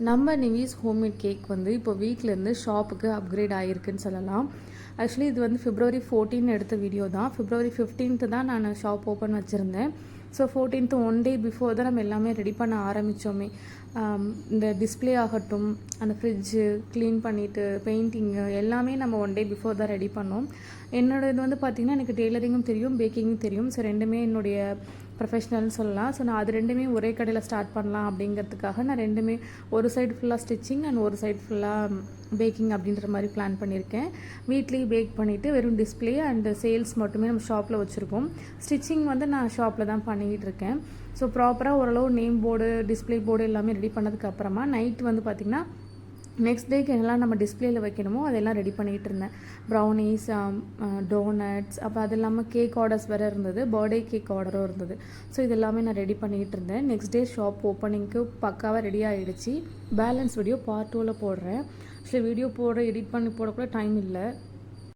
நம்ம நிவிஸ் homemade cake வந்து இப்போ வீட்டிலேருந்து ஷாப்புக்கு அப்கிரேட் ஆகிருக்குன்னு சொல்லலாம். ஆக்சுவலி இது வந்து February 14 எடுத்த வீடியோ தான். February 15 தான் நான் ஷாப் ஓப்பன் வச்சுருந்தேன். So 14th one day before தான் நம்ம எல்லாமே ரெடி பண்ண ஆரம்பித்தோமே. இந்த டிஸ்பிளே ஆகட்டும், அந்த ஃப்ரிட்ஜு க்ளீன் பண்ணிவிட்டு பெயிண்டிங்கு எல்லாமே நம்ம ஒன் டே பிஃபோர் தான் ரெடி பண்ணோம். என்னோடய இது வந்து பார்த்திங்கன்னா எனக்கு டெய்லரிங்கும் தெரியும், பேக்கிங்கும் தெரியும். ஸோ ரெண்டுமே என்னுடைய ப்ரொஃபஷ்னல்னு சொல்லலாம். ஸோ நான் அது ரெண்டுமே ஒரே கடையில் ஸ்டார்ட் பண்ணலாம் அப்படிங்கிறதுக்காக நான் ரெண்டுமே ஒரு சைடு ஃபுல்லாக ஸ்டிச்சிங் அண்ட் ஒரு சைடு ஃபுல்லாக பேக்கிங் அப்படின்ற மாதிரி பிளான் பண்ணியிருக்கேன். வீட்லேயே பேக் பண்ணிவிட்டு வெறும் டிஸ்பிளே அண்ட் சேல்ஸ் மட்டுமே நம்ம ஷாப்பில் வச்சுருக்கோம். ஸ்டிச்சிங் வந்து நான் ஷாப்பில் தான் பண்ணிக்கிட்டு இருக்கேன். ஸோ ப்ராப்பராக ஓரளவு நேம் போர்டு, டிஸ்பிளே போர்டு எல்லாமே ரெடி பண்ணதுக்கப்புறமா நைட் வந்து பார்த்திங்கன்னா நெக்ஸ்ட் டேக்கு என்னெல்லாம் நம்ம டிஸ்பிளேயில் வைக்கணுமோ அதெல்லாம் ரெடி பண்ணிகிட்டு இருந்தேன். ப்ரௌனீஸ், டோனட்ஸ், அப்போ அது இல்லாமல் கேக் ஆர்டர்ஸ் வேறு இருந்தது, பர்த்டே கேக் ஆர்டரும் இருந்தது. ஸோ இது எல்லாமே நான் ரெடி பண்ணிகிட்டு இருந்தேன். நெக்ஸ்ட் டே ஷாப் ஓப்பனிங்க்கு பக்காவாக ரெடி ஆகிடுச்சு. பேலன்ஸ் வீடியோ பார்ட் 2ல் போடுறேன். ஆக்சுவலி வீடியோ எடிட் பண்ணி போடக்கூட டைம் இல்லை.